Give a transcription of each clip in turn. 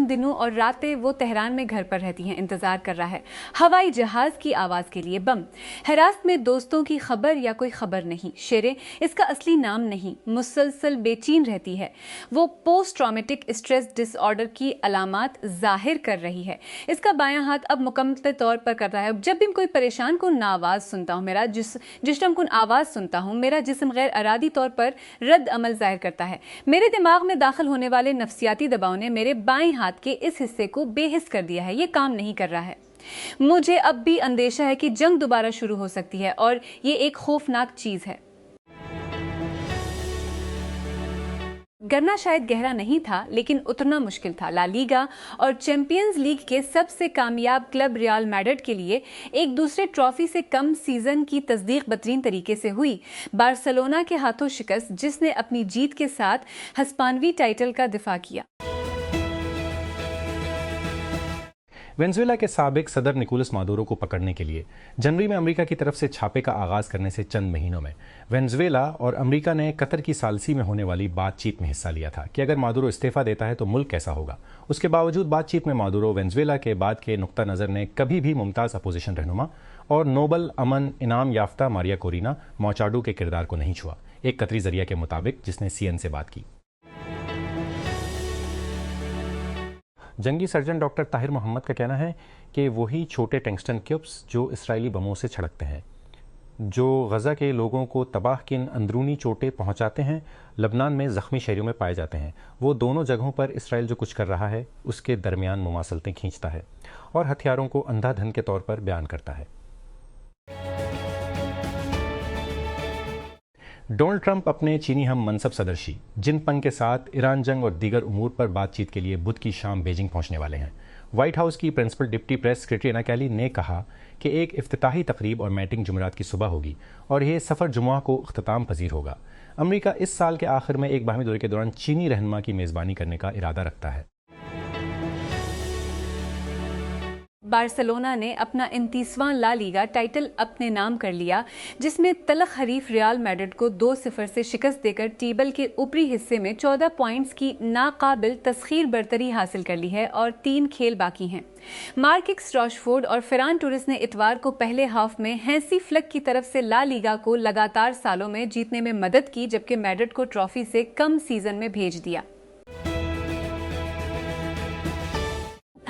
دنوں اور راتیں وہ تہران میں گھر پر رہتی ہیں، انتظار کر رہا ہے ہوائی جہاز کی آواز کے لیے۔ بم ہراست میں دوستوں کی خبر یا کوئی خبر نہیں، شیریں اس کا اصلی نام نہیں، مسلسل بے چین رہتی ہے۔ وہ post traumatic stress dis order کی علامات ظاہر کر رہی ہے۔ اس کا بایاں ہاتھ اب مکمل طور پر کر رہا ہے۔ جب بھی کوئی پریشان کن آواز سنتا ہوں، جسم کن آواز سنتا ہوں، میرا جسم غیر ارادی طور پر رد عمل ظاہر کرتا ہے۔ میرے دماغ میں داخل ہونے والے نفسیاتی دباؤ نے میرے بائیں ہاتھ کے اس حصے کو بے حس کر دیا ہے، یہ کام نہیں کر رہا ہے۔ مجھے اب بھی اندیشہ ہے کہ جنگ دوبارہ شروع ہو سکتی ہے اور یہ ایک خوفناک چیز ہے۔ گرنا شاید گہرا نہیں تھا لیکن اترنا مشکل تھا۔ لا لیگا اور چیمپئنز لیگ کے سب سے کامیاب کلب ریال میڈرڈ کے لیے ایک دوسرے ٹرافی سے کم سیزن کی تصدیق بدترین طریقے سے ہوئی۔ بارسلونا کے ہاتھوں شکست، جس نے اپنی جیت کے ساتھ ہسپانوی ٹائٹل کا دفاع کیا۔ وینزویلا کے سابق صدر نکولس مادورو کو پکڑنے کے لیے جنوری میں امریکہ کی طرف سے چھاپے کا آغاز کرنے سے چند مہینوں میں وینزویلا اور امریکہ نے قطر کی ثالثی میں ہونے والی بات چیت میں حصہ لیا تھا کہ اگر مادورو استعفیٰ دیتا ہے تو ملک کیسا ہوگا۔ اس کے باوجود بات چیت میں مادورو وینزویلا کے بعد کے نقطہ نظر نے کبھی بھی ممتاز اپوزیشن رہنما اور نوبل امن انعام یافتہ ماریا کورینا موچاڈو کے کردار کو نہیں چھوا، ایک قطری ذریعہ کے مطابق جس نے CNN سے بات کی۔ جنگی سرجن ڈاکٹر طاہر محمد کا کہنا ہے کہ وہی چھوٹے ٹنگسٹن کیوبس جو اسرائیلی بموں سے چھڑکتے ہیں، جو غزہ کے لوگوں کو تباہ کن اندرونی چوٹیں پہنچاتے ہیں، لبنان میں زخمی شہریوں میں پائے جاتے ہیں، وہ دونوں جگہوں پر اسرائیل جو کچھ کر رہا ہے اس کے درمیان مماثلتیں کھینچتا ہے اور ہتھیاروں کو اندھا دھند کے طور پر بیان کرتا ہے۔ ڈونلڈ ٹرمپ اپنے چینی ہم منصب صدر شی جن پنگ کے ساتھ ایران جنگ اور دیگر امور پر بات چیت کے لیے بدھ کی شام بیجنگ پہنچنے والے ہیں۔ وائٹ ہاؤس کی پرنسپل ڈپٹی پریس سیکرٹری انا کیلی نے کہا کہ ایک افتتاحی تقریب اور میٹنگ جمعرات کی صبح ہوگی اور یہ سفر جمعہ کو اختتام پذیر ہوگا۔ امریکہ اس سال کے آخر میں ایک باہمی دورے کے دوران چینی رہنما کی میزبانی کرنے کا ارادہ رکھتا ہے۔ بارسلونا نے اپنا 29واں لا لیگا ٹائٹل اپنے نام کر لیا، جس میں تلخ حریف ریال میڈرڈ کو 2-0 سے شکست دے کر ٹیبل کے اوپری حصے میں 14 پوائنٹس کی ناقابل تسخیر برتری حاصل کر لی ہے اور 3 کھیل باقی ہیں۔ مارکس راشفورڈ اور فران ٹورس نے اتوار کو پہلے ہاف میں ہینسی فلک کی طرف سے لا لیگا کو لگاتار سالوں میں جیتنے میں مدد کی، جبکہ میڈرڈ کو ٹرافی سے کم سیزن میں بھیج دیا۔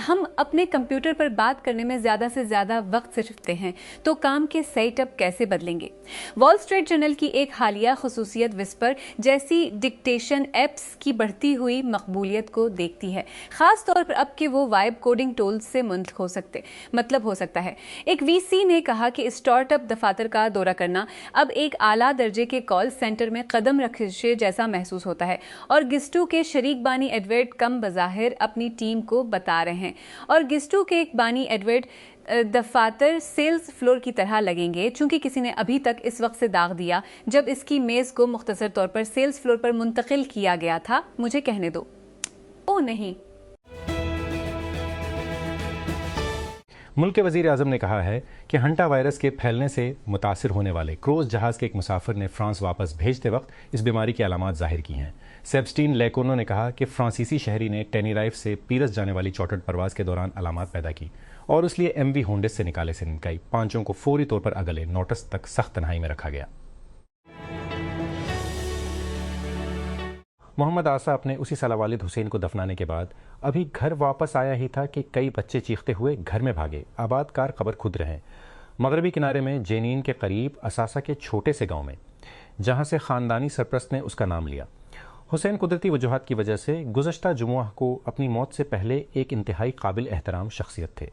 ہم اپنے کمپیوٹر پر بات کرنے میں زیادہ سے زیادہ وقت صرفتے ہیں تو کام کے سیٹ اپ کیسے بدلیں گے؟ وال اسٹریٹ جرنل کی ایک حالیہ خصوصیت وسپر جیسی ڈکٹیشن ایپس کی بڑھتی ہوئی مقبولیت کو دیکھتی ہے، خاص طور پر اب کہ وہ وائب کوڈنگ ٹولز سے منتخب ہو سکتا ہے۔ ایک وی سی نے کہا کہ اسٹارٹ اپ دفاتر کا دورہ کرنا اب ایک اعلیٰ درجے کے کال سینٹر میں قدم رکھنے جیسا محسوس ہوتا ہے، اور گسٹو کے شریک بانی ایڈورڈ کم بظاہر اپنی ٹیم کو بتا رہے ہیں، اور گسٹو کے ایک بانی ایڈورڈ دفاتر سیلز فلور کی طرح لگیں گے، چونکہ کسی نے ابھی تک اس وقت سے داغ دیا جب اس کی میز کو مختصر طور پر سیلز فلور پر منتقل کیا گیا تھا۔ مجھے کہنے دو۔ او نہیں۔ ملک کے وزیر اعظم نے کہا ہے کہ ہنٹا وائرس کے پھیلنے سے متاثر ہونے والے کروز جہاز کے ایک مسافر نے فرانس واپس بھیجتے وقت اس بیماری کی علامات ظاہر کی ہیں۔ سیبسٹین لیکونو نے کہا کہ فرانسیسی شہری نے ٹینیرائف سے پیرس جانے والی چارٹرڈ پرواز کے دوران علامات پیدا کی اور اس لیے MV ہونڈس سے نکالے سے نکائی۔ 5 کو فوری طور پر اگلے نوٹس تک سخت تنہائی میں رکھا گیا۔ محمد آصا اپنے اسی سالہ والد حسین کو دفنانے کے بعد ابھی گھر واپس آیا ہی تھا کہ کئی بچے چیختے ہوئے گھر میں بھاگے۔ آباد کار قبر خود رہے مغربی کنارے میں جینین کے قریب اساسا کے چھوٹے سے گاؤں میں، جہاں سے خاندانی سرپرست نے اس کا نام لیا۔ حسین قدرتی وجوہات کی وجہ سے گزشتہ جمعہ کو اپنی موت سے پہلے ایک انتہائی قابل احترام شخصیت تھے۔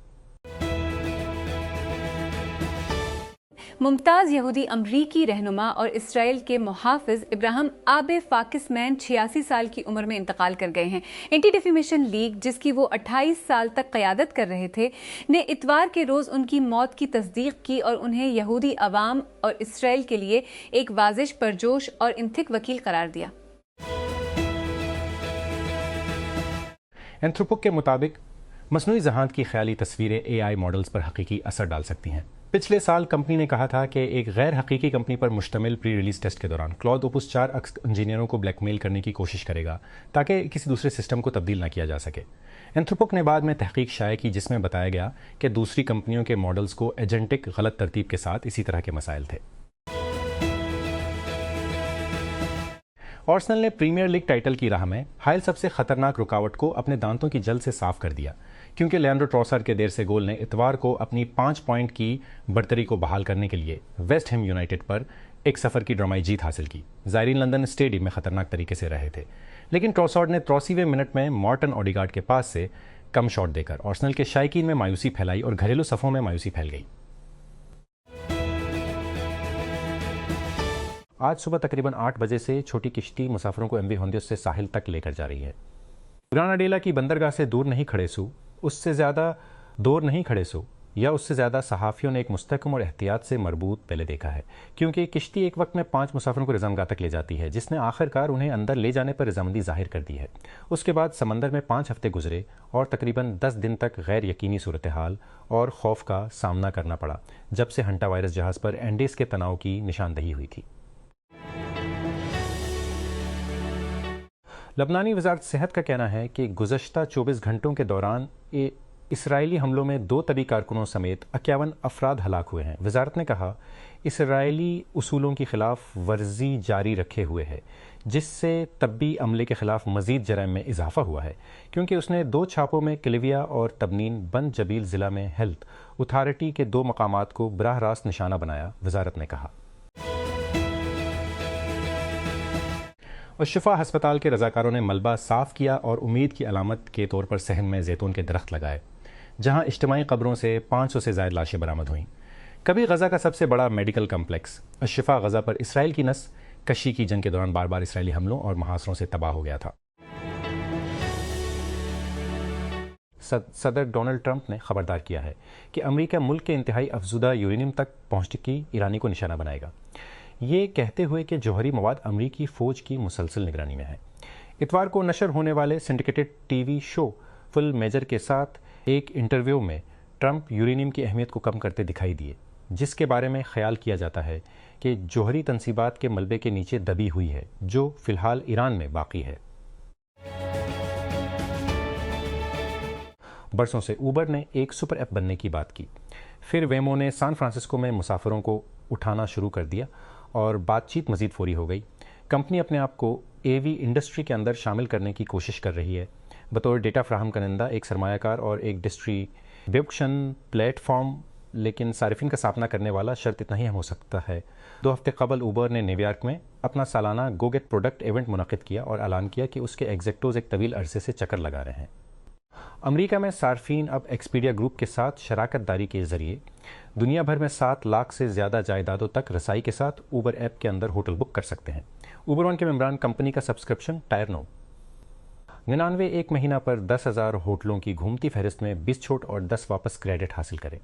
ممتاز یہودی امریکی رہنما اور اسرائیل کے محافظ ابراہم آب فاکس مین 86 سال کی عمر میں انتقال کر گئے ہیں۔ اینٹی ڈیفیمیشن لیگ، جس کی وہ 28 سال تک قیادت کر رہے تھے، نے اتوار کے روز ان کی موت کی تصدیق کی اور انہیں یہودی عوام اور اسرائیل کے لیے ایک واضح، پرجوش اور انتھک وکیل قرار دیا۔ اینتھروپک کے مطابق مصنوعی ذہانت کی خیالی تصویریں AI ماڈلز پر حقیقی اثر ڈال سکتی ہیں۔ پچھلے سال کمپنی نے کہا تھا کہ ایک غیر حقیقی کمپنی پر مشتمل پری ریلیز ٹیسٹ کے دوران کلاؤڈ اوپس 4 انجینئروں کو بلیک میل کرنے کی کوشش کرے گا تاکہ کسی دوسرے سسٹم کو تبدیل نہ کیا جا سکے۔ اینتھروپک نے بعد میں تحقیق شائع کی جس میں بتایا گیا کہ دوسری کمپنیوں کے ماڈلز کو ایجنٹک غلط ترتیب کے ساتھ اسی طرح کے مسائل تھے۔ آرسنل نے پریمیئر لیگ ٹائٹل کی راہ میں حائل سب سے خطرناک رکاوٹ کو اپنے دانتوں کی جل سے صاف کر دیا، کیونکہ لیانڈرو ٹروسارڈ کے دیر سے گول نے اتوار کو اپنی 5 پوائنٹ کی برتری کو بحال کرنے کے لیے ویسٹ ہیم یونائٹڈ پر ایک سفر کی ڈرامائی جیت حاصل کی۔ زائرین لندن اسٹیڈیم میں خطرناک طریقے سے رہے تھے، لیکن ٹروسارڈ نے 83ویں منٹ میں مارٹن اوڈیگارڈ کے پاس سے کم شاٹ دے کر آرسنل کے شائقین میں مایوسی پھیلائی اور گھریلو صفوں میں مایوسی پھیل گئی۔ آج صبح تقریباً 8 بجے سے چھوٹی کشتی مسافروں کو MV ہوندیوس سے ساحل تک لے کر جا رہی ہے۔ گراناڈیلا کی بندرگاہ سے دور نہیں کھڑے سو، اس سے زیادہ دور نہیں کھڑے سو، یا اس سے زیادہ صحافیوں نے ایک مستحکم اور احتیاط سے مربوط پہلے دیکھا ہے، کیونکہ کشتی ایک وقت میں 5 مسافروں کو رضامندی تک لے جاتی ہے، جس نے آخر کار انہیں اندر لے جانے پر رضامندی ظاہر کر دی ہے۔ اس کے بعد سمندر میں 5 ہفتے گزرے اور تقریباً 10 دن تک غیر یقینی صورتحال اور خوف کا سامنا کرنا پڑا جب سے ہنٹا وائرس جہاز پر اینڈیز کے تناؤ کی نشاندہی ہوئی تھی۔ لبنانی وزارت صحت کا کہنا ہے کہ گزشتہ 24 گھنٹوں کے دوران اسرائیلی حملوں میں 2 طبی کارکنوں سمیت 51 افراد ہلاک ہوئے ہیں۔ وزارت نے کہا اسرائیلی اصولوں کی خلاف ورزی جاری رکھے ہوئے ہے، جس سے طبی عملے کے خلاف مزید جرائم میں اضافہ ہوا ہے، کیونکہ اس نے 2 چھاپوں میں کلیویا اور تبنین بند جبیل ضلع میں ہیلتھ اتھارٹی کے 2 مقامات کو براہ راست نشانہ بنایا، وزارت نے کہا۔ الشفا ہسپتال کے رضاکاروں نے ملبہ صاف کیا اور امید کی علامت کے طور پر صحن میں زیتون کے درخت لگائے، جہاں اجتماعی قبروں سے 500 سے زائد لاشیں برآمد ہوئیں۔ کبھی غزہ کا سب سے بڑا میڈیکل کمپلیکس الشفا غزہ پر اسرائیل کی نس کشی کی جنگ کے دوران بار بار اسرائیلی حملوں اور محاصروں سے تباہ ہو گیا تھا۔ صدر ڈونلڈ ٹرمپ نے خبردار کیا ہے کہ امریکہ ملک کے انتہائی افزودہ یورینیم تک پہنچ کی ایرانی کو نشانہ بنائے گا، یہ کہتے ہوئے کہ جوہری مواد امریکی فوج کی مسلسل نگرانی میں ہے۔ اتوار کو نشر ہونے والے سنڈیکیٹڈ ٹی وی شو فل میجر کے ساتھ ایک انٹرویو میں ٹرمپ یورینیم کی اہمیت کو کم کرتے دکھائی دیے، جس کے بارے میں خیال کیا جاتا ہے کہ جوہری تنصیبات کے ملبے کے نیچے دبی ہوئی ہے، جو فی الحال ایران میں باقی ہے۔ برسوں سے اوبر نے ایک سپر ایپ بننے کی بات کی، پھر ویمو نے سان فرانسسکو میں مسافروں کو اٹھانا شروع کر دیا اور بات چیت مزید فوری ہو گئی۔ کمپنی اپنے آپ کو AV انڈسٹری کے اندر شامل کرنے کی کوشش کر رہی ہے، بطور ڈیٹا فراہم کنندہ، ایک سرمایہ کار اور ایک ڈسٹریبیوشن پلیٹ فارم، لیکن صارفین کا سامنا کرنے والا شرط اتنا ہی اہم ہو سکتا ہے۔ 2 ہفتے قبل اوبر نے نیو یارک میں اپنا سالانہ گو گیٹ پروڈکٹ ایونٹ منعقد کیا اور اعلان کیا کہ اس کے ایگزیکٹوز ایک طویل عرصے سے چکر لگا رہے ہیں۔ امریکہ میں صارفین اب ایکسپیڈیا گروپ کے ساتھ شراکت داری کے ذریعے دنیا بھر میں 7 لاکھ سے زیادہ جائیدادوں تک رسائی کے ساتھ اوبر ایپ کے اندر ہوٹل بک کر سکتے ہیں۔ اوبر ون کے ممبران کمپنی کا سبسکرپشن ٹائر 99 ایک مہینہ پر 10,000 ہوٹلوں کی گھومتی فہرست میں 20 چھوٹ اور 10 واپس کریڈٹ حاصل کریں۔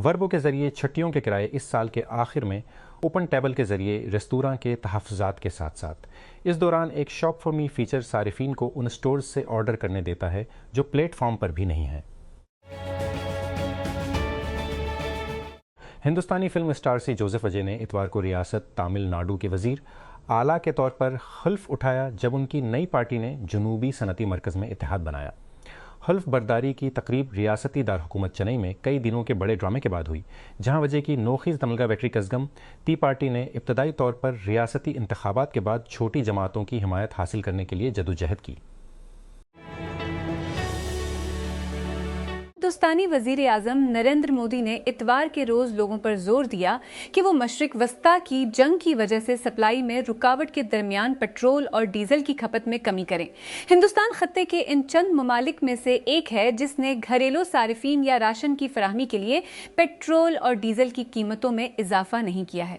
وربو کے ذریعے چھٹیوں کے کرائے اس سال کے آخر میں اوپن ٹیبل کے ذریعے ریستوراں کے تحفظات کے ساتھ ساتھ اس دوران ایک شاپ فار می فیچر صارفین کو ان سٹورز سے آرڈر کرنے دیتا ہے جو پلیٹ فارم پر بھی نہیں ہیں۔ ہندوستانی فلم اسٹار سی جوزف اجے نے اتوار کو ریاست تامل ناڈو کے وزیر اعلیٰ کے طور پر حلف اٹھایا جب ان کی نئی پارٹی نے جنوبی صنعتی مرکز میں اتحاد بنایا۔ حلف برداری کی تقریب ریاستی دارالحکومت چنئی میں کئی دنوں کے بڑے ڈرامے کے بعد ہوئی، جہاں وجہ کی نوخیز تملگا ویٹری کزگم ٹی پارٹی نے ابتدائی طور پر ریاستی انتخابات کے بعد چھوٹی جماعتوں کی حمایت حاصل کرنے کے لیے جدوجہد کی۔ ہندوستانی وزیر اعظم نریندر مودی نے اتوار کے روز لوگوں پر زور دیا کہ وہ مشرق وسطیٰ کی جنگ کی وجہ سے سپلائی میں رکاوٹ کے درمیان پیٹرول اور ڈیزل کی کھپت میں کمی کریں۔ ہندوستان خطے کے ان چند ممالک میں سے ایک ہے جس نے گھریلو صارفین یا راشن کی فراہمی کے لیے پیٹرول اور ڈیزل کی قیمتوں میں اضافہ نہیں کیا ہے۔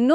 9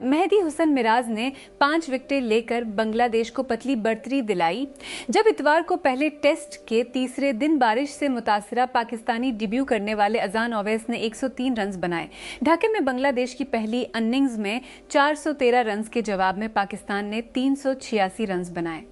مہدی حسن میراز نے 5 وکٹیں لے کر بنگلہ دیش کو پتلی برتری دلائی جب اتوار کو پہلے ٹیسٹ کے تیسرے دن بارش سے متاثرہ پاکستانی ڈیبیو کرنے والے اذان اویس نے 103 رنز بنائے۔ ڈھاکے میں بنگلہ دیش کی پہلی اننگز میں 413 رنز کے جواب میں پاکستان نے 386 رنز بنائے۔